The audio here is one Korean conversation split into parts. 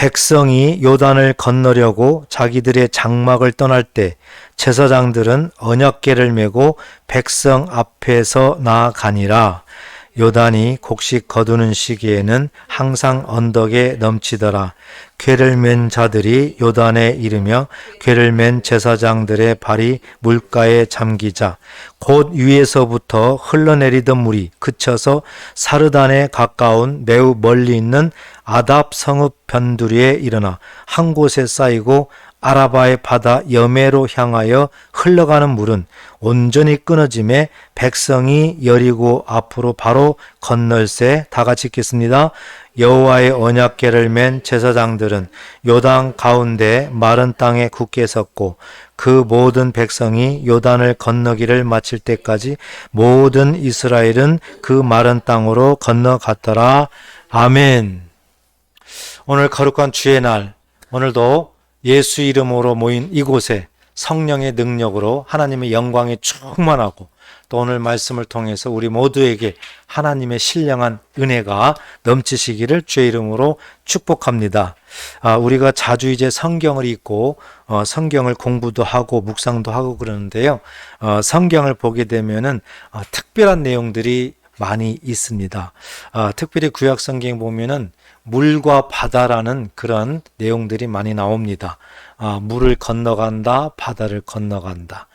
백성이 요단을 건너려고 자기들의 장막을 떠날 때 제사장들은 언약궤를 메고 백성 앞에서 나아가니라. 요단이 곡식 거두는 시기에는 항상 언덕에 넘치더라. 궤를 맨 자들이 요단에 이르며 궤를 맨 제사장들의 발이 물가에 잠기자 곧 위에서부터 흘러내리던 물이 그쳐서 사르단에 가까운 매우 멀리 있는 아답 성읍 변두리에 일어나 한 곳에 쌓이고 아라바의 바다 여매로 향하여 흘러가는 물은 온전히 끊어짐에 백성이 여리고 앞으로 바로 건널새. 다 같이 읽겠습니다. 여호와의 언약궤를 맨 제사장들은 요단 가운데 마른 땅에 굳게 섰고 그 모든 백성이 요단을 건너기를 마칠 때까지 모든 이스라엘은 그 마른 땅으로 건너갔더라. 아멘. 오늘 거룩한 주의 날, 오늘도 예수 이름으로 모인 이곳에 성령의 능력으로 하나님의 영광이 충만하고 또 오늘 말씀을 통해서 우리 모두에게 하나님의 신령한 은혜가 넘치시기를 주의 이름으로 축복합니다. 우리가 자주 이제 성경을 읽고 성경을 공부도 하고 묵상도 하고 그러는데요. 성경을 보게 되면은 특별한 내용들이 많이 있습니다. 특별히 구약 성경 보면은 물과 바다라는 그런 내용들이 많이 나옵니다. 물을 건너간다, 바다를 건너간다.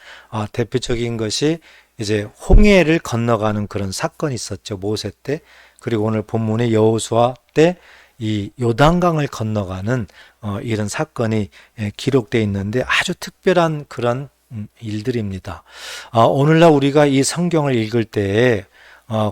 대표적인 것이 이제 홍해를 건너가는 그런 사건이 있었죠. 모세 때. 그리고 오늘 본문의 여호수아 때 이 요단강을 건너가는 이런 사건이 기록되어 있는데 아주 특별한 그런 일들입니다. 오늘날 우리가 이 성경을 읽을 때에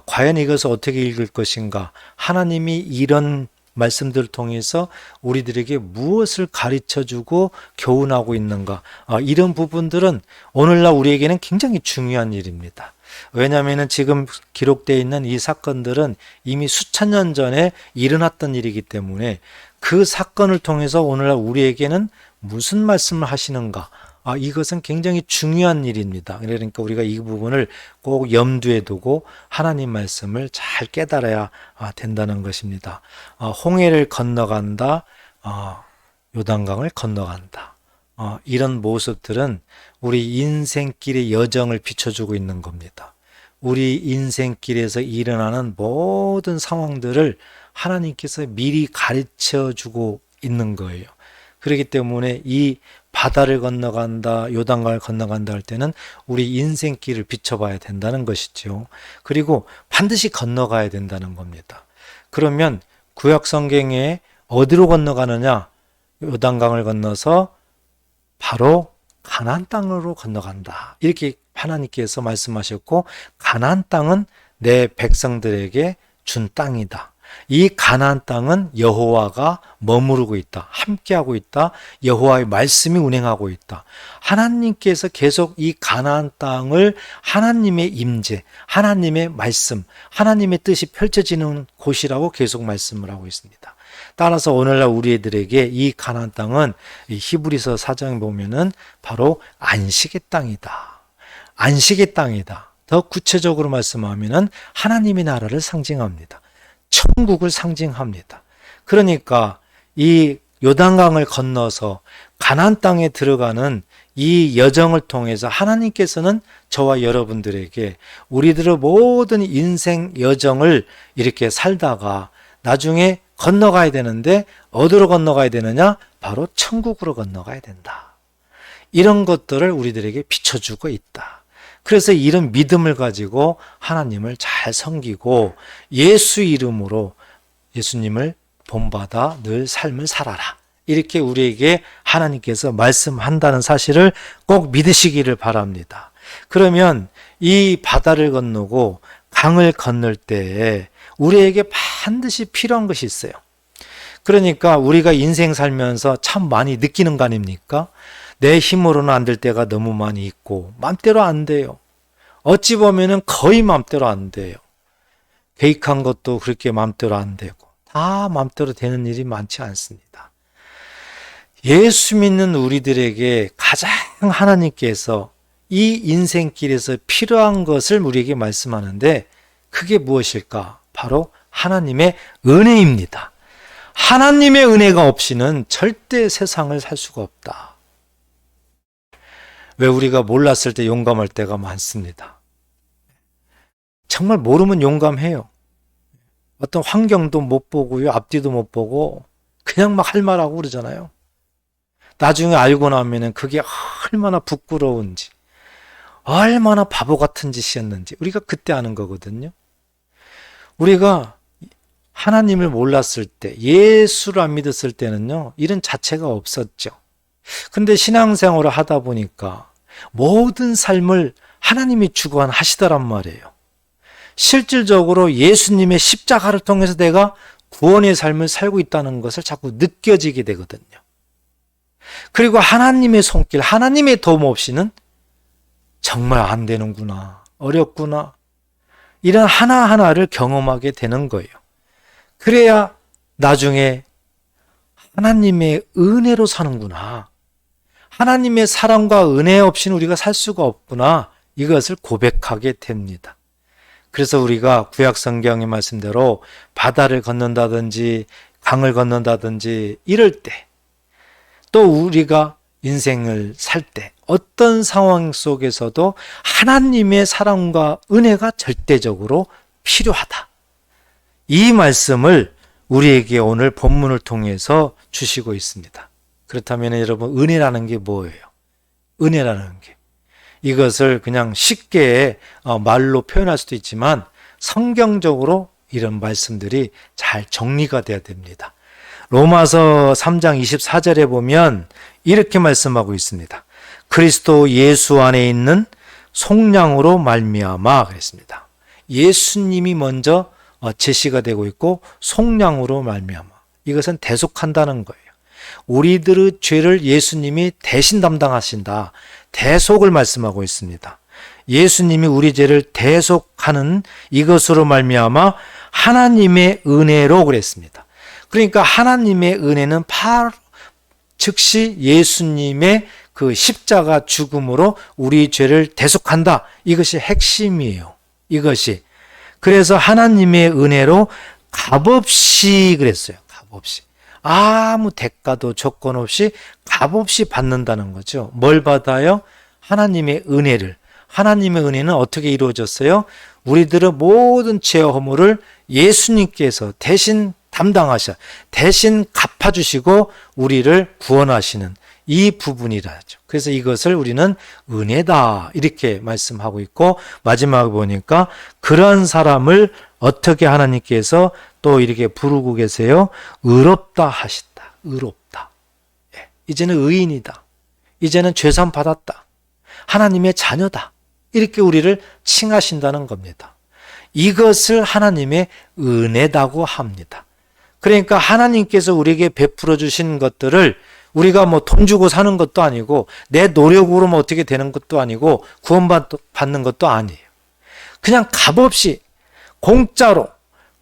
과연 이것을 어떻게 읽을 것인가? 하나님이 이런 말씀들을 통해서 우리들에게 무엇을 가르쳐주고 교훈하고 있는가? 이런 부분들은 오늘날 우리에게는 굉장히 중요한 일입니다. 왜냐하면 지금 기록되어 있는 이 사건들은 이미 수천 년 전에 일어났던 일이기 때문에 그 사건을 통해서 오늘날 우리에게는 무슨 말씀을 하시는가? 이것은 굉장히 중요한 일입니다. 그러니까 우리가 이 부분을 꼭 염두에 두고 하나님 말씀을 잘 깨달아야 된다는 것입니다. 홍해를 건너간다, 요단강을 건너간다. 이런 모습들은 우리 인생길의 여정을 비춰주고 있는 겁니다. 우리 인생길에서 일어나는 모든 상황들을 하나님께서 미리 가르쳐주고 있는 거예요. 그렇기 때문에 이 바다를 건너간다, 요단강을 건너간다 할 때는 우리 인생길을 비춰봐야 된다는 것이죠. 그리고 반드시 건너가야 된다는 겁니다. 그러면 구약 성경에 어디로 건너가느냐? 요단강을 건너서 바로 가나안 땅으로 건너간다. 이렇게 하나님께서 말씀하셨고 가나안 땅은 내 백성들에게 준 땅이다. 이 가나안 땅은 여호와가 머무르고 있다. 함께하고 있다. 여호와의 말씀이 운행하고 있다. 하나님께서 계속 이 가나안 땅을 하나님의 임재, 하나님의 말씀, 하나님의 뜻이 펼쳐지는 곳이라고 계속 말씀을 하고 있습니다. 따라서 오늘날 우리들에게 이 가나안 땅은 히브리서 4장에 보면은 바로 안식의 땅이다. 안식의 땅이다. 더 구체적으로 말씀하면은 하나님의 나라를 상징합니다. 천국을 상징합니다. 그러니까 이 요단강을 건너서 가나안 땅에 들어가는 이 여정을 통해서 하나님께서는 저와 여러분들에게 우리들의 모든 인생 여정을 이렇게 살다가 나중에 건너가야 되는데 어디로 건너가야 되느냐? 바로 천국으로 건너가야 된다. 이런 것들을 우리들에게 비춰주고 있다. 그래서 이런 믿음을 가지고 하나님을 잘 섬기고 예수 이름으로 예수님을 본받아 늘 삶을 살아라. 이렇게 우리에게 하나님께서 말씀한다는 사실을 꼭 믿으시기를 바랍니다. 그러면 이 바다를 건너고 강을 건널 때에 우리에게 반드시 필요한 것이 있어요. 그러니까 우리가 인생 살면서 참 많이 느끼는 거 아닙니까? 내 힘으로는 안 될 때가 너무 많이 있고 맘대로 안 돼요. 어찌 보면은 거의 맘대로 안 돼요. 계획한 것도 그렇게 맘대로 안 되고 다 맘대로 되는 일이 많지 않습니다. 예수 믿는 우리들에게 가장 하나님께서 이 인생길에서 필요한 것을 우리에게 말씀하는데 그게 무엇일까? 바로 하나님의 은혜입니다. 하나님의 은혜가 없이는 절대 세상을 살 수가 없다. 왜 우리가 몰랐을 때 용감할 때가 많습니다. 정말 모르면 용감해요. 어떤 환경도 못 보고요, 앞뒤도 못 보고 그냥 막 할 말하고 그러잖아요. 나중에 알고 나면은 그게 얼마나 부끄러운지, 얼마나 바보 같은 짓이었는지 우리가 그때 아는 거거든요. 우리가 하나님을 몰랐을 때, 예수를 안 믿었을 때는요, 이런 자체가 없었죠. 근데 신앙생활을 하다 보니까 모든 삶을 하나님이 주관하시더란 말이에요. 실질적으로 예수님의 십자가를 통해서 내가 구원의 삶을 살고 있다는 것을 자꾸 느껴지게 되거든요. 그리고 하나님의 손길, 하나님의 도움 없이는 정말 안 되는구나, 어렵구나, 이런 하나하나를 경험하게 되는 거예요. 그래야 나중에 하나님의 은혜로 사는구나, 하나님의 사랑과 은혜 없이는 우리가 살 수가 없구나, 이것을 고백하게 됩니다. 그래서 우리가 구약 성경의 말씀대로 바다를 건넌다든지 강을 건넌다든지 이럴 때, 또 우리가 인생을 살 때 어떤 상황 속에서도 하나님의 사랑과 은혜가 절대적으로 필요하다. 이 말씀을 우리에게 오늘 본문을 통해서 주시고 있습니다. 그렇다면 여러분, 은혜라는 게 뭐예요? 은혜라는 게, 이것을 그냥 쉽게 말로 표현할 수도 있지만 성경적으로 이런 말씀들이 잘 정리가 돼야 됩니다. 로마서 3장 24절에 보면 이렇게 말씀하고 있습니다. 그리스도 예수 안에 있는 속량으로 말미암아 그랬습니다. 예수님이 먼저 제시가 되고 있고 속량으로 말미암아, 이것은 대속한다는 거예요. 우리들의 죄를 예수님이 대신 담당하신다, 대속을 말씀하고 있습니다. 예수님이 우리 죄를 대속하는 이것으로 말미암아 하나님의 은혜로 그랬습니다. 그러니까 하나님의 은혜는 바로 즉시 예수님의 그 십자가 죽음으로 우리 죄를 대속한다. 이것이 핵심이에요. 이것이. 그래서 하나님의 은혜로 값없이 그랬어요. 값없이. 아무 대가도 조건 없이 값없이 받는다는 거죠. 뭘 받아요? 하나님의 은혜를. 하나님의 은혜는 어떻게 이루어졌어요? 우리들의 모든 죄와 허물을 예수님께서 대신 담당하셔, 대신 갚아주시고 우리를 구원하시는 이 부분이라죠. 그래서 이것을 우리는 은혜다 이렇게 말씀하고 있고, 마지막에 보니까 그런 사람을 어떻게 하나님께서 또 이렇게 부르고 계세요? 의롭다 하셨다. 의롭다. 예, 이제는 의인이다. 이제는 죄산 받았다. 하나님의 자녀다. 이렇게 우리를 칭하신다는 겁니다. 이것을 하나님의 은혜라고 합니다. 그러니까 하나님께서 우리에게 베풀어 주신 것들을 우리가 뭐 돈 주고 사는 것도 아니고 내 노력으로 뭐 어떻게 되는 것도 아니고 구원받는 것도 아니에요. 그냥 값없이 공짜로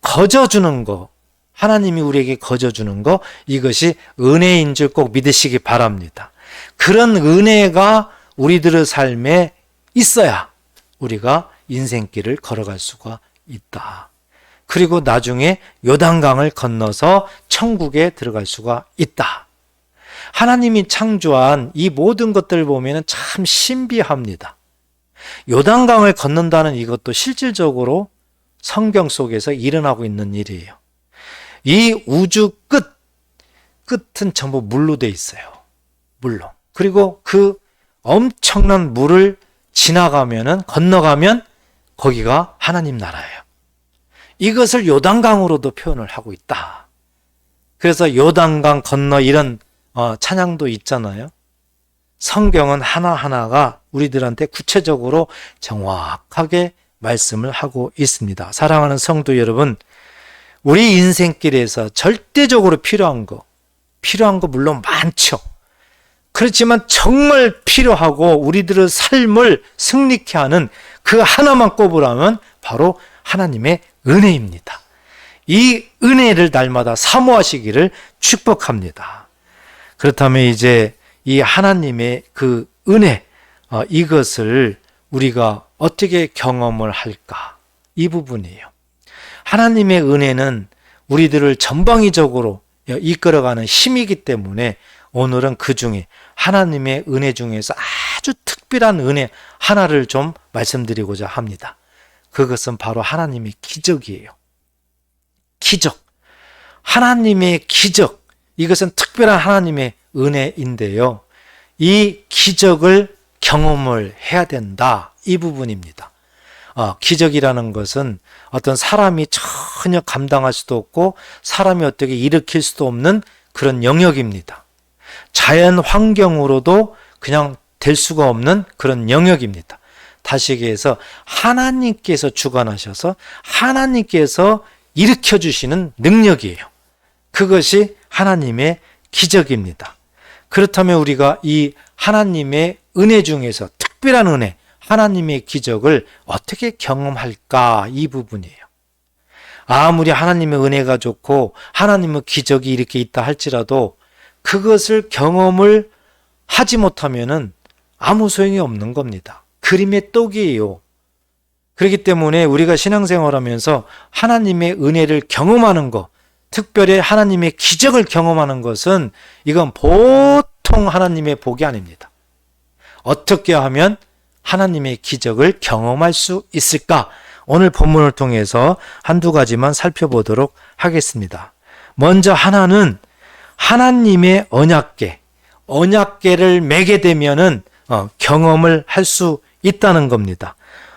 거저주는 거, 하나님이 우리에게 거저주는 거, 이것이 은혜인 줄 꼭 믿으시기 바랍니다. 그런 은혜가 우리들의 삶에 있어야 우리가 인생길을 걸어갈 수가 있다. 그리고 나중에 요단강을 건너서 천국에 들어갈 수가 있다. 하나님이 창조한 이 모든 것들을 보면 참 신비합니다. 요단강을 건넌다는 이것도 실질적으로 성경 속에서 일어나고 있는 일이에요. 이 우주 끝은 전부 물로 돼 있어요. 물로. 그리고 그 엄청난 물을 건너가면 거기가 하나님 나라예요. 이것을 요단강으로도 표현을 하고 있다. 그래서 요단강 건너 이런 찬양도 있잖아요. 성경은 하나하나가 우리들한테 구체적으로 정확하게 말씀을 하고 있습니다. 사랑하는 성도 여러분, 우리 인생길에서 절대적으로 필요한 거 물론 많죠. 그렇지만 정말 필요하고 우리들의 삶을 승리케 하는 그 하나만 꼽으라면 바로 하나님의 은혜입니다. 이 은혜를 날마다 사모하시기를 축복합니다. 그렇다면 이제 이 하나님의 그 은혜, 이것을 우리가 어떻게 경험을 할까? 이 부분이에요. 하나님의 은혜는 우리들을 전방위적으로 이끌어가는 힘이기 때문에 오늘은 그 중에 하나님의 은혜 중에서 아주 특별한 은혜 하나를 좀 말씀드리고자 합니다. 그것은 바로 하나님의 기적이에요. 기적. 하나님의 기적. 이것은 특별한 하나님의 은혜인데요. 이 기적을 경험을 해야 된다. 이 부분입니다. 기적이라는 것은 어떤 사람이 전혀 감당할 수도 없고 사람이 어떻게 일으킬 수도 없는 그런 영역입니다. 자연 환경으로도 그냥 될 수가 없는 그런 영역입니다. 다시 얘기해서 하나님께서 주관하셔서 하나님께서 일으켜 주시는 능력이에요. 그것이 하나님의 기적입니다. 그렇다면 우리가 이 하나님의 은혜 중에서 특별한 은혜, 하나님의 기적을 어떻게 경험할까? 이 부분이에요. 아무리 하나님의 은혜가 좋고 하나님의 기적이 이렇게 있다 할지라도 그것을 경험을 하지 못하면은 아무 소용이 없는 겁니다. 그림의 떡이에요. 그렇기 때문에 우리가 신앙생활하면서 하나님의 은혜를 경험하는 것, 특별히 하나님의 기적을 경험하는 것은 이건 보통 하나님의 복이 아닙니다. 어떻게 하면 하나님의 기적을 경험할 수 있을까? 오늘 본문을 통해서 한두 가지만 살펴보도록 하겠습니다. 먼저 하나는 하나님의 언약궤를 매게 되면은 경험을 할 수 있다는 겁니다.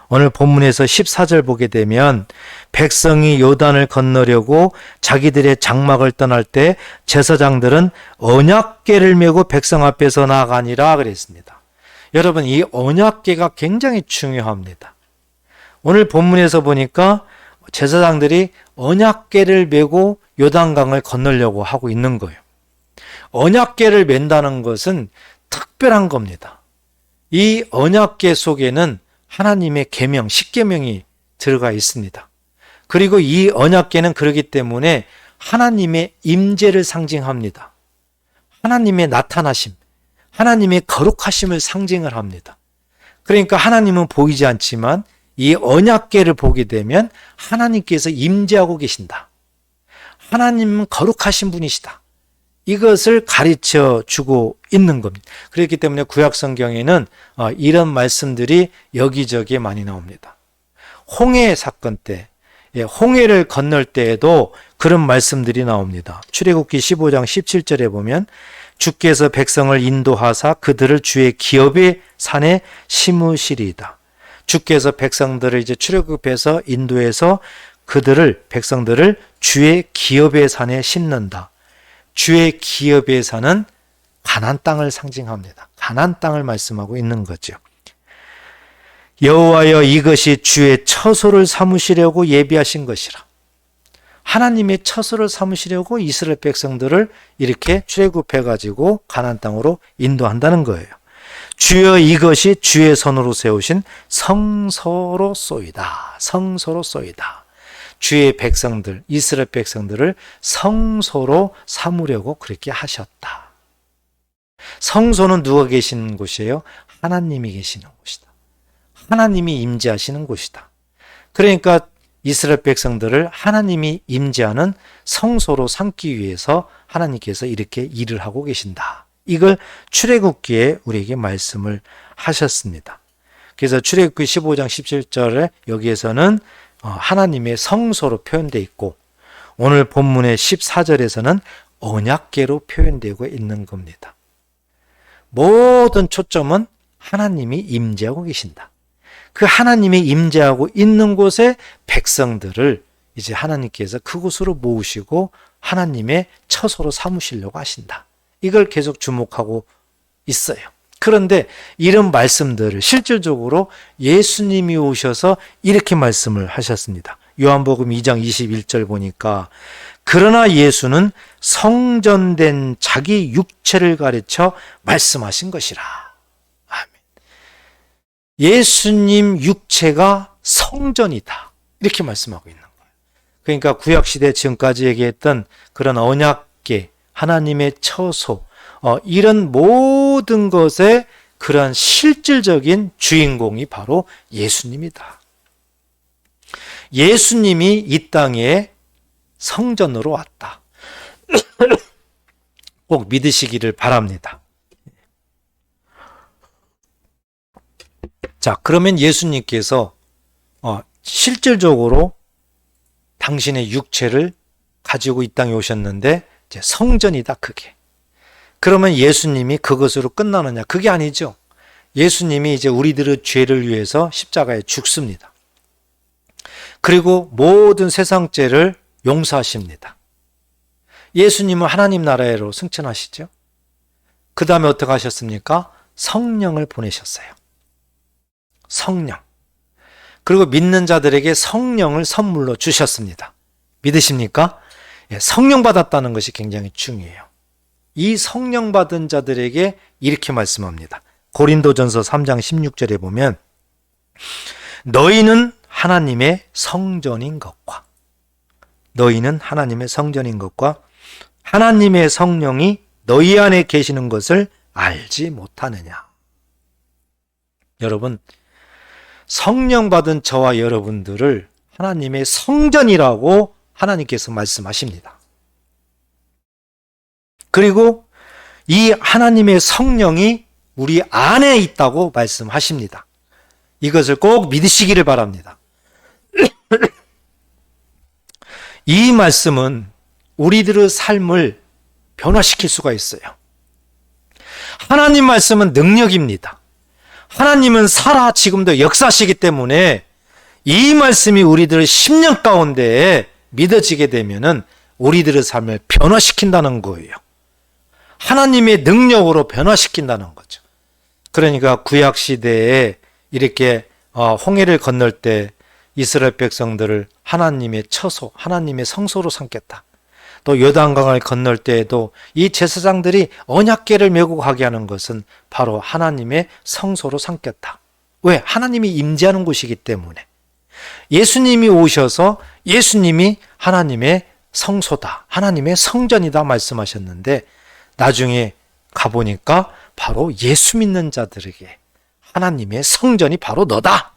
오늘 본문에서 14절 보게 되면 백성이 요단을 건너려고 자기들의 장막을 떠날 때 제사장들은 언약궤를 메고 백성 앞에서 나아가니라 그랬습니다. 여러분, 이 언약궤가 굉장히 중요합니다. 오늘 본문에서 보니까 제사장들이 언약궤를 메고 요단강을 건너려고 하고 있는 거예요. 언약궤를 맨다는 것은 특별한 겁니다. 이 언약궤 속에는 하나님의 계명, 십계명이 들어가 있습니다. 그리고 이 언약궤는 그렇기 때문에 하나님의 임재를 상징합니다. 하나님의 나타나심, 하나님의 거룩하심을 상징을 합니다. 그러니까 하나님은 보이지 않지만 이 언약궤를 보게 되면 하나님께서 임재하고 계신다. 하나님은 거룩하신 분이시다. 이것을 가르쳐 주고 있는 겁니다. 그렇기 때문에 구약 성경에는 이런 말씀들이 여기저기 많이 나옵니다. 홍해 사건 때, 홍해를 건널 때에도 그런 말씀들이 나옵니다. 출애굽기 15장 17절에 보면 주께서 백성을 인도하사 그들을 주의 기업의 산에 심으시리이다. 주께서 백성들을 이제 출애굽해서 인도해서 백성들을 주의 기업의 산에 심는다. 주의 기업의 산은 가나안 땅을 상징합니다. 가나안 땅을 말씀하고 있는 거죠. 여호와여, 이것이 주의 처소를 삼으시려고 예비하신 것이라. 하나님의 처소를 삼으시려고 이스라엘 백성들을 이렇게 출애굽해가지고 가나안 땅으로 인도한다는 거예요. 주여, 이것이 주의 손으로 세우신 성소로소이다. 성소로소이다. 주의 백성들, 이스라엘 백성들을 성소로 삼으려고 그렇게 하셨다. 성소는 누가 계시는 곳이에요? 하나님이 계시는 곳이다. 하나님이 임재하시는 곳이다. 그러니까 이스라엘 백성들을 하나님이 임재하는 성소로 삼기 위해서 하나님께서 이렇게 일을 하고 계신다. 이걸 출애굽기에 우리에게 말씀을 하셨습니다. 그래서 출애굽기 15장 17절에 여기에서는 하나님의 성소로 표현되어 있고 오늘 본문의 14절에서는 언약궤로 표현되고 있는 겁니다. 모든 초점은 하나님이 임재하고 계신다. 그 하나님이 임재하고 있는 곳에 백성들을 이제 하나님께서 그곳으로 모으시고 하나님의 처소로 삼으시려고 하신다. 이걸 계속 주목하고 있어요. 그런데 이런 말씀들을 실질적으로 예수님이 오셔서 이렇게 말씀을 하셨습니다. 요한복음 2장 21절 보니까 그러나 예수는 성전된 자기 육체를 가르쳐 말씀하신 것이라. 아멘. 예수님 육체가 성전이다. 이렇게 말씀하고 있는 거예요. 그러니까 구약시대 지금까지 얘기했던 그런 언약궤, 하나님의 처소, 이런 모든 것의 그런 실질적인 주인공이 바로 예수님이다. 예수님이 이 땅에 성전으로 왔다. 꼭 믿으시기를 바랍니다. 자, 그러면 예수님께서 실질적으로 당신의 육체를 가지고 이 땅에 오셨는데 이제 성전이다, 그게. 그러면 예수님이 그것으로 끝나느냐? 그게 아니죠. 예수님이 이제 우리들의 죄를 위해서 십자가에 죽습니다. 그리고 모든 세상 죄를 용서하십니다. 예수님은 하나님 나라로 승천하시죠. 그 다음에 어떻게 하셨습니까? 성령을 보내셨어요. 성령. 그리고 믿는 자들에게 성령을 선물로 주셨습니다. 믿으십니까? 성령 받았다는 것이 굉장히 중요해요. 이 성령 받은 자들에게 이렇게 말씀합니다. 고린도전서 3장 16절에 보면 너희는 하나님의 성전인 것과 하나님의 성령이 너희 안에 계시는 것을 알지 못하느냐. 여러분, 성령 받은 저와 여러분들을 하나님의 성전이라고 하나님께서 말씀하십니다. 그리고 이 하나님의 성령이 우리 안에 있다고 말씀하십니다. 이것을 꼭 믿으시기를 바랍니다. 이 말씀은 우리들의 삶을 변화시킬 수가 있어요. 하나님 말씀은 능력입니다. 하나님은 살아 지금도 역사하시기 때문에 이 말씀이 우리들의 심령 가운데 믿어지게 되면은 우리들의 삶을 변화시킨다는 거예요. 하나님의 능력으로 변화시킨다는 거죠. 그러니까 구약 시대에 이렇게 홍해를 건널 때 이스라엘 백성들을 하나님의 처소, 하나님의 성소로 삼겠다. 또 요단강을 건널 때에도 이 제사장들이 언약궤를 메고 가게 하는 것은 바로 하나님의 성소로 삼겠다. 왜? 하나님이 임재하는 곳이기 때문에. 예수님이 오셔서 예수님이 하나님의 성소다, 하나님의 성전이다 말씀하셨는데 나중에 가보니까 바로 예수 믿는 자들에게 하나님의 성전이 바로 너다.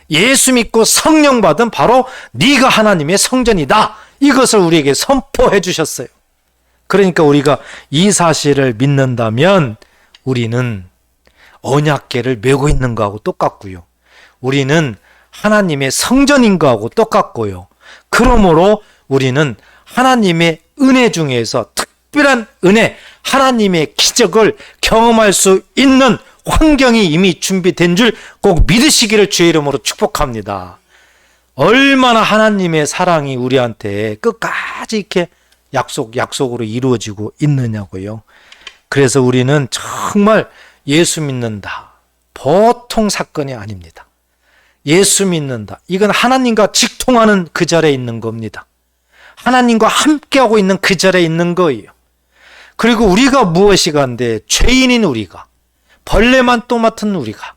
예수 믿고 성령 받은 바로 네가 하나님의 성전이다. 이것을 우리에게 선포해 주셨어요. 그러니까 우리가 이 사실을 믿는다면 우리는 언약궤를 메고 있는 거하고 똑같고요. 우리는 하나님의 성전인 거하고 똑같고요. 그러므로 우리는 하나님의 은혜 중에서 특별한 은혜, 하나님의 기적을 경험할 수 있는 환경이 이미 준비된 줄 꼭 믿으시기를 주의 이름으로 축복합니다. 얼마나 하나님의 사랑이 우리한테 끝까지 이렇게 약속으로 이루어지고 있느냐고요. 그래서 우리는 정말 예수 믿는다. 보통 사건이 아닙니다. 예수 믿는다. 이건 하나님과 직통하는 그 자리에 있는 겁니다. 하나님과 함께하고 있는 그 자리에 있는 거예요. 그리고 우리가 무엇이 간데 죄인인 우리가, 벌레만 또 맡은 우리가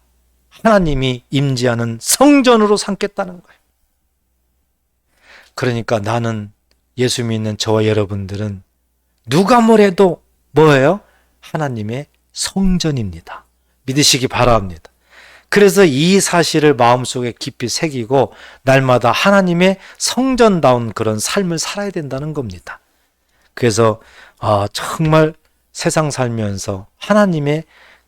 하나님이 임재하는 성전으로 삼겠다는 거예요. 그러니까 나는 예수 믿는 저와 여러분들은 누가 뭐래도 뭐예요? 하나님의 성전입니다. 믿으시기 바랍니다. 그래서 이 사실을 마음속에 깊이 새기고 날마다 하나님의 성전다운 그런 삶을 살아야 된다는 겁니다. 그래서 정말 세상 살면서 하나님의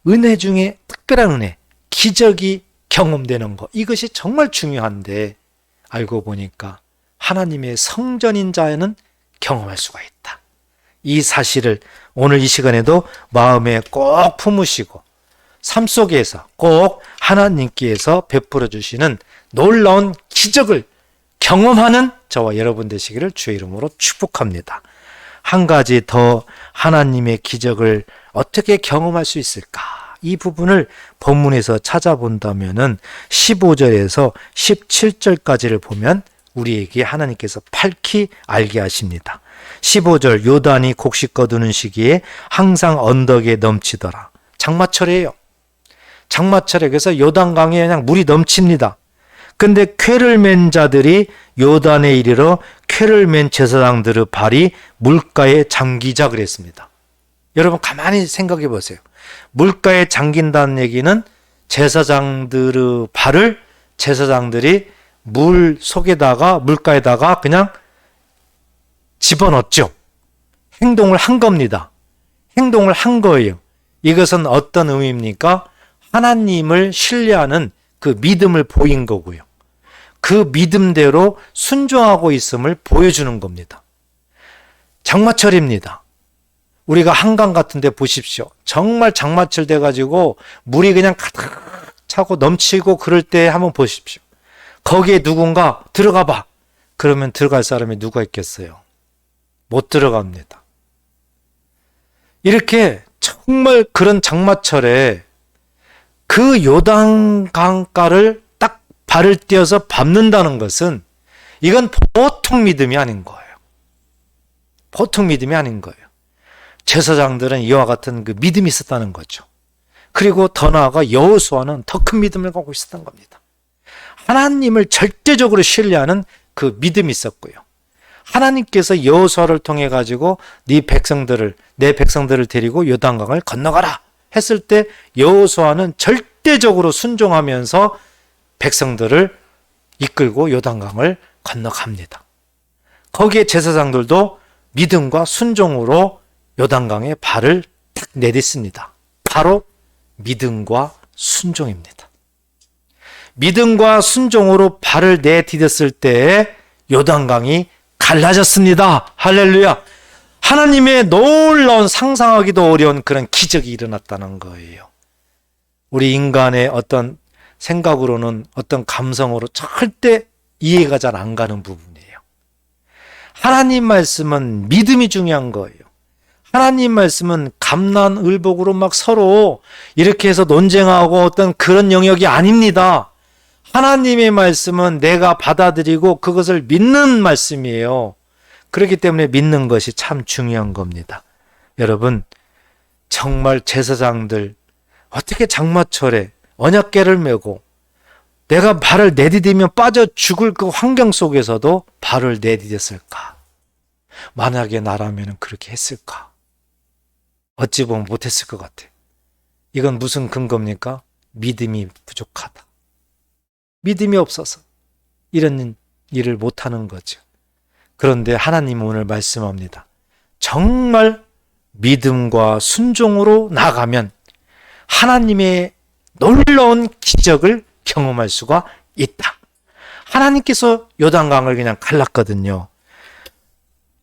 은혜 중에 특별한 은혜, 기적이 경험되는 것, 이것이 정말 중요한데 알고 보니까 하나님의 성전인 자에는 경험할 수가 있다. 이 사실을 오늘 이 시간에도 마음에 꼭 품으시고 삶 속에서 꼭 하나님께서 베풀어 주시는 놀라운 기적을 경험하는 저와 여러분 되시기를 주의 이름으로 축복합니다. 한 가지 더 하나님의 기적을 어떻게 경험할 수 있을까? 이 부분을 본문에서 찾아본다면은 15절에서 17절까지를 보면 우리에게 하나님께서 밝히 알게 하십니다. 15절 요단이 곡식 거두는 시기에 항상 언덕에 넘치더라. 장마철이에요. 장마철에 그래서 요단강에 그냥 물이 넘칩니다. 근데 쾌를 맨 자들이 요단에 이르러 쾌를 맨 제사장들의 발이 물가에 잠기자 그랬습니다. 여러분 가만히 생각해 보세요. 물가에 잠긴다는 얘기는 제사장들의 발을 제사장들이 물 속에다가 물가에다가 그냥 집어넣었죠. 행동을 한 겁니다. 행동을 한 거예요. 이것은 어떤 의미입니까? 하나님을 신뢰하는 그 믿음을 보인 거고요. 그 믿음대로 순종하고 있음을 보여주는 겁니다. 장마철입니다. 우리가 한강 같은 데 보십시오. 정말 장마철 돼가지고 물이 그냥 가득 차고 넘치고 그럴 때 한번 보십시오. 거기에 누군가 들어가 봐. 그러면 들어갈 사람이 누가 있겠어요? 못 들어갑니다. 이렇게 정말 그런 장마철에 그 요단강가를 딱 발을 띄어서 밟는다는 것은 이건 보통 믿음이 아닌 거예요. 보통 믿음이 아닌 거예요. 제사장들은 이와 같은 그 믿음이 있었다는 거죠. 그리고 더 나아가 여호수아는 더 큰 믿음을 갖고 있었던 겁니다. 하나님을 절대적으로 신뢰하는 그 믿음이 있었고요. 하나님께서 여호수아를 통해 가지고 내 백성들을 데리고 요단강을 건너가라 했을 때 여호수아는 절대적으로 순종하면서 백성들을 이끌고 요단강을 건너갑니다. 거기에 제사장들도 믿음과 순종으로 요단강에 발을 딱 내딛습니다. 바로 믿음과 순종입니다. 믿음과 순종으로 발을 내디뎠을 때 요단강이 갈라졌습니다. 할렐루야. 하나님의 놀라운 상상하기도 어려운 그런 기적이 일어났다는 거예요. 우리 인간의 어떤 생각으로는 어떤 감성으로 절대 이해가 잘 안 가는 부분이에요. 하나님 말씀은 믿음이 중요한 거예요. 하나님 말씀은 갑난을복으로 막 서로 이렇게 해서 논쟁하고 어떤 그런 영역이 아닙니다. 하나님의 말씀은 내가 받아들이고 그것을 믿는 말씀이에요. 그렇기 때문에 믿는 것이 참 중요한 겁니다. 여러분, 정말 제사장들 어떻게 장마철에 언약궤를 메고 내가 발을 내디디면 빠져 죽을 그 환경 속에서도 발을 내디뎠을까? 만약에 나라면 그렇게 했을까? 어찌 보면 못했을 것 같아. 이건 무슨 근거입니까? 믿음이 부족하다. 믿음이 없어서 이런 일을 못하는 거죠. 그런데 하나님은 오늘 말씀합니다. 정말 믿음과 순종으로 나가면 하나님의 놀라운 기적을 경험할 수가 있다. 하나님께서 요단강을 그냥 갈랐거든요.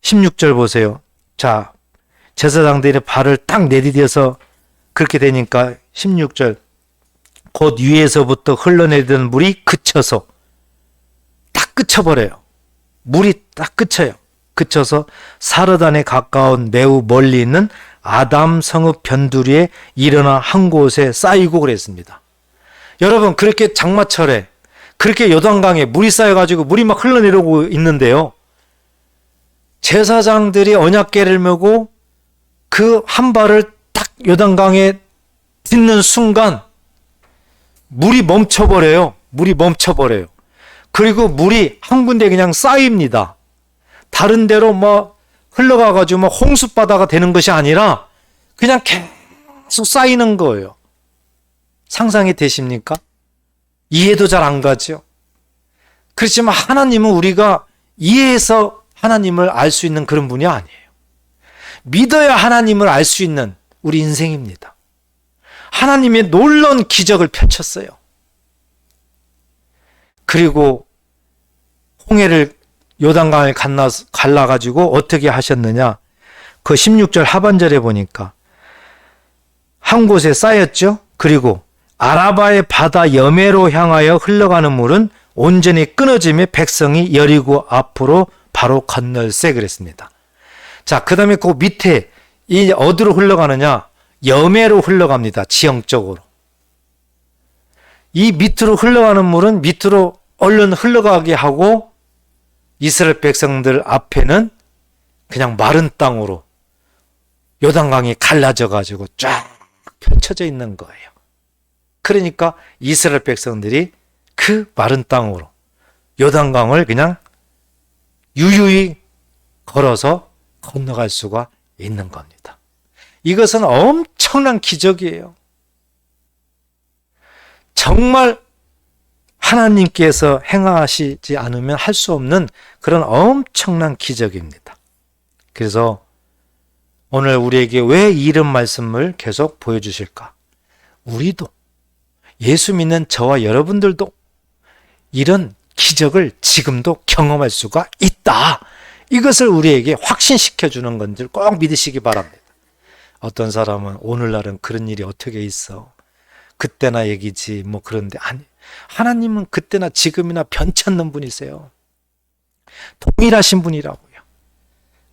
16절 보세요. 자, 제사장들의 발을 딱 내디뎌서 그렇게 되니까 16절 곧 위에서부터 흘러내리던 물이 그쳐서 딱 그쳐버려요. 물이 딱 그쳐요. 그쳐서 사르단에 가까운 매우 멀리 있는 아담 성읍 변두리에 일어나 한 곳에 쌓이고 그랬습니다. 여러분, 그렇게 장마철에 그렇게 요단강에 물이 쌓여가지고 물이 막 흘러내리고 있는데요. 제사장들이 언약궤를 메고 그 한 발을 딱 요단강에 딛는 순간 물이 멈춰버려요. 물이 멈춰버려요. 그리고 물이 한 군데 그냥 쌓입니다. 다른 데로 뭐 흘러가가지고 뭐 홍수바다가 되는 것이 아니라 그냥 계속 쌓이는 거예요. 상상이 되십니까? 이해도 잘 안 가죠. 그렇지만 하나님은 우리가 이해해서 하나님을 알 수 있는 그런 분이 아니에요. 믿어야 하나님을 알 수 있는 우리 인생입니다. 하나님의 놀라운 기적을 펼쳤어요. 그리고 홍해를 요단강을 갈라가지고 어떻게 하셨느냐? 그 16절 하반절에 보니까 한 곳에 쌓였죠. 그리고 아라바의 바다 여매로 향하여 흘러가는 물은 온전히 끊어지며 백성이 여리고 앞으로 바로 건널세 그랬습니다. 자, 그 다음에 그 밑에 이 어디로 흘러가느냐? 여매로 흘러갑니다. 지형적으로. 이 밑으로 흘러가는 물은 밑으로 얼른 흘러가게 하고 이스라엘 백성들 앞에는 그냥 마른 땅으로 요단강이 갈라져 가지고 쫙 펼쳐져 있는 거예요. 그러니까 이스라엘 백성들이 그 마른 땅으로 요단강을 그냥 유유히 걸어서 건너갈 수가 있는 겁니다. 이것은 엄청난 기적이에요. 정말 하나님께서 행하시지 않으면 할 수 없는 그런 엄청난 기적입니다. 그래서 오늘 우리에게 왜 이런 말씀을 계속 보여주실까? 우리도, 예수 믿는 저와 여러분들도 이런 기적을 지금도 경험할 수가 있다. 이것을 우리에게 확신시켜주는 건지 꼭 믿으시기 바랍니다. 어떤 사람은 오늘날은 그런 일이 어떻게 있어? 그때나 얘기지 뭐 그런데 아니, 하나님은 그때나 지금이나 변찮는 분이세요. 동일하신 분이라고요.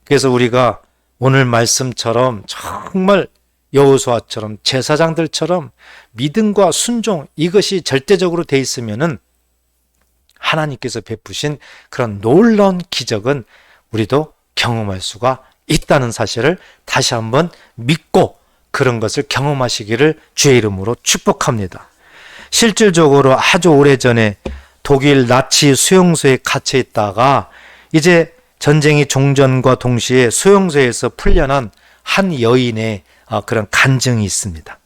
그래서 우리가 오늘 말씀처럼 정말 여호수아처럼 제사장들처럼 믿음과 순종, 이것이 절대적으로 돼 있으면은 하나님께서 베푸신 그런 놀라운 기적은 우리도 경험할 수가 있다는 사실을 다시 한번 믿고 그런 것을 경험하시기를 주의 이름으로 축복합니다. 실질적으로 아주 오래전에 독일 나치 수용소에 갇혀 있다가 이제 전쟁이 종전과 동시에 수용소에서 풀려난 한 여인의 그런 간증이 있습니다.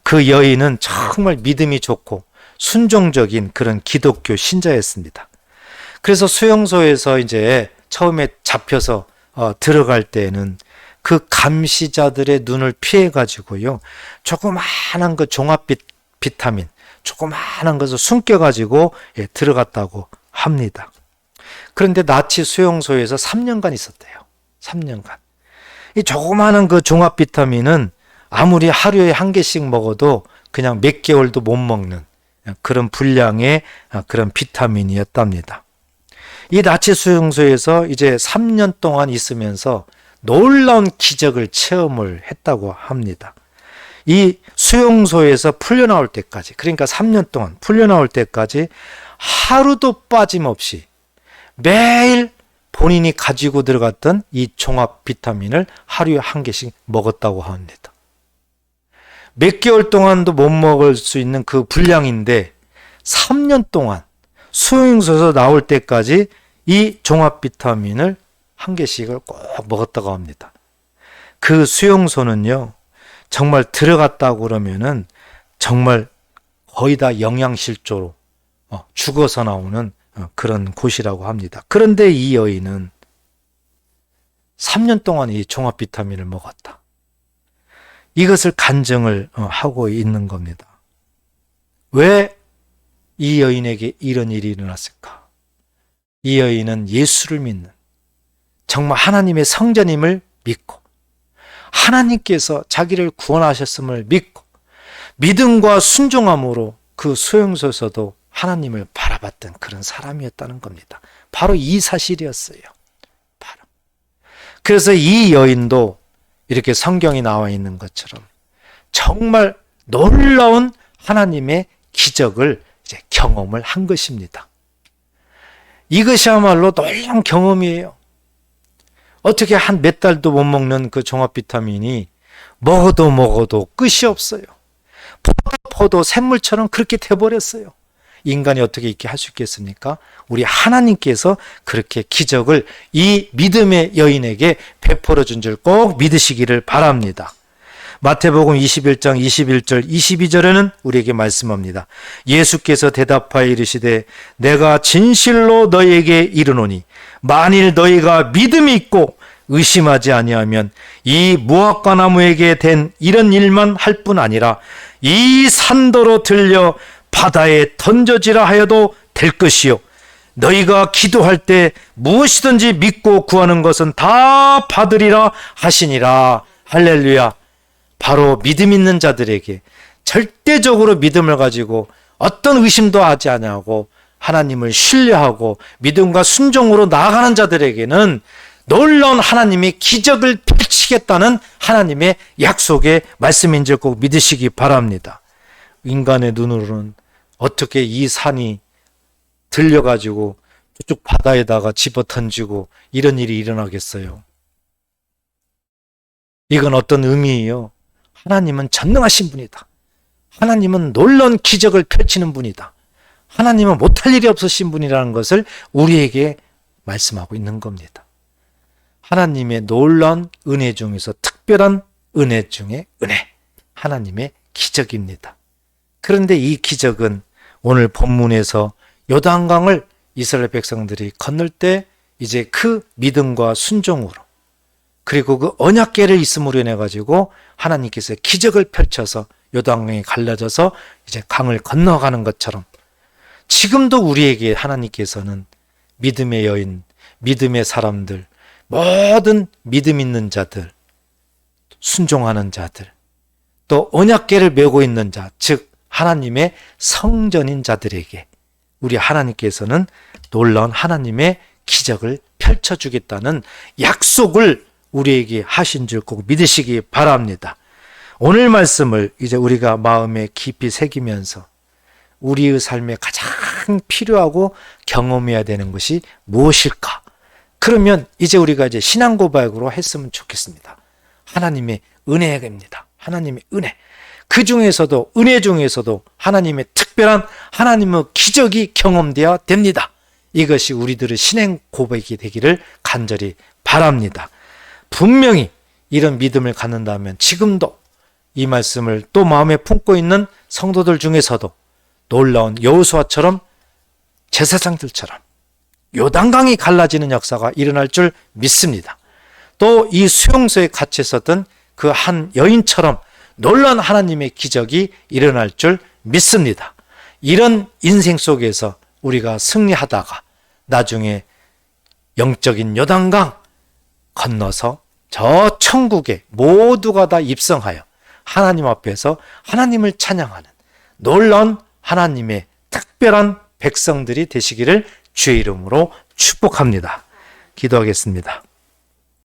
그 여인은 정말 믿음이 좋고 순종적인 그런 기독교 신자였습니다. 그래서 수용소에서 이제 처음에 잡혀서 들어갈 때에는 그 감시자들의 눈을 피해가지고요, 조그마한 그 종합 비타민, 조그마한 것을 숨겨가지고 들어갔다고 합니다. 그런데 나치 수용소에서 3년간 있었대요. 3년간. 이 조그마한 그 종합 비타민은 아무리 하루에 한 개씩 먹어도 그냥 몇 개월도 못 먹는 그런 분량의 그런 비타민이었답니다. 이 나치 수용소에서 이제 3년 동안 있으면서 놀라운 기적을 체험을 했다고 합니다. 이 수용소에서 풀려나올 때까지, 그러니까 3년 동안 풀려나올 때까지 하루도 빠짐없이 매일 본인이 가지고 들어갔던 이 종합 비타민을 하루에 한 개씩 먹었다고 합니다. 몇 개월 동안도 못 먹을 수 있는 그 분량인데 3년 동안 수용소에서 나올 때까지 이 종합 비타민을 한 개씩을 꼭 먹었다고 합니다. 그 수용소는요, 정말 들어갔다고 그러면은 정말 거의 다 영양실조로 죽어서 나오는 그런 곳이라고 합니다. 그런데 이 여인은 3년 동안 이 종합 비타민을 먹었다. 이것을 간증을 하고 있는 겁니다. 왜 이 여인에게 이런 일이 일어났을까? 이 여인은 예수를 믿는, 정말 하나님의 성자님을 믿고 하나님께서 자기를 구원하셨음을 믿고 믿음과 순종함으로 그 수용소에서도 하나님을 바라봤던 그런 사람이었다는 겁니다. 바로 이 사실이었어요. 바로. 그래서 이 여인도 이렇게 성경이 나와 있는 것처럼 정말 놀라운 하나님의 기적을 이제 경험을 한 것입니다. 이것이야말로 놀라운 경험이에요. 어떻게 한 몇 달도 못 먹는 그 종합 비타민이 먹어도 끝이 없어요. 포도 샘물처럼 그렇게 돼버렸어요. 인간이 어떻게 이렇게 할 수 있겠습니까? 우리 하나님께서 그렇게 기적을 이 믿음의 여인에게 베풀어 준 줄 꼭 믿으시기를 바랍니다. 마태복음 21장 21절 22절에는 우리에게 말씀합니다. 예수께서 대답하여 이르시되 내가 진실로 너희에게 이르노니 만일 너희가 믿음이 있고 의심하지 아니하면 이 무화과 나무에게 된 이런 일만 할 뿐 아니라 이 산더러 들려 바다에 던져지라 하여도 될 것이요 너희가 기도할 때 무엇이든지 믿고 구하는 것은 다 받으리라 하시니라. 할렐루야. 바로 믿음 있는 자들에게 절대적으로 믿음을 가지고 어떤 의심도 하지 아니하고 하나님을 신뢰하고 믿음과 순종으로 나아가는 자들에게는 놀라운 하나님의 기적을 펼치겠다는 하나님의 약속의 말씀인 줄 꼭 믿으시기 바랍니다. 인간의 눈으로는 어떻게 이 산이 들려가지고 저쪽 바다에다가 집어던지고 이런 일이 일어나겠어요? 이건 어떤 의미예요? 하나님은 전능하신 분이다. 하나님은 놀라운 기적을 펼치는 분이다. 하나님은 못할 일이 없으신 분이라는 것을 우리에게 말씀하고 있는 겁니다. 하나님의 놀라운 은혜 중에서 특별한 은혜 중에 은혜, 하나님의 기적입니다. 그런데 이 기적은 오늘 본문에서 요단강을 이스라엘 백성들이 건널 때 이제 그 믿음과 순종으로 그리고 그 언약궤를 있음으로 인해 가지고 하나님께서 기적을 펼쳐서 요단강이 갈라져서 이제 강을 건너가는 것처럼 지금도 우리에게 하나님께서는 믿음의 여인, 믿음의 사람들, 모든 믿음 있는 자들, 순종하는 자들, 또 언약궤를 메고 있는 자, 즉 하나님의 성전인 자들에게 우리 하나님께서는 놀라운 하나님의 기적을 펼쳐주겠다는 약속을 우리에게 하신 줄 꼭 믿으시기 바랍니다. 오늘 말씀을 이제 우리가 마음에 깊이 새기면서 우리의 삶에 가장 필요하고 경험해야 되는 것이 무엇일까? 그러면 이제 우리가 이제 신앙 고백으로 했으면 좋겠습니다. 하나님의 은혜입니다. 하나님의 은혜. 그 중에서도 은혜 중에서도 하나님의 특별한 하나님의 기적이 경험되어야 됩니다. 이것이 우리들의 신앙 고백이 되기를 간절히 바랍니다. 분명히 이런 믿음을 갖는다면 지금도 이 말씀을 또 마음에 품고 있는 성도들 중에서도 놀라운 여호수아처럼 제사장들처럼 요단강이 갈라지는 역사가 일어날 줄 믿습니다. 또 이 수용소에 갇혀 있었던 그 한 여인처럼 놀라운 하나님의 기적이 일어날 줄 믿습니다. 이런 인생 속에서 우리가 승리하다가 나중에 영적인 요단강 건너서 저 천국에 모두가 다 입성하여 하나님 앞에서 하나님을 찬양하는 놀라운 하나님의 특별한 백성들이 되시기를 주의 이름으로 축복합니다. 기도하겠습니다.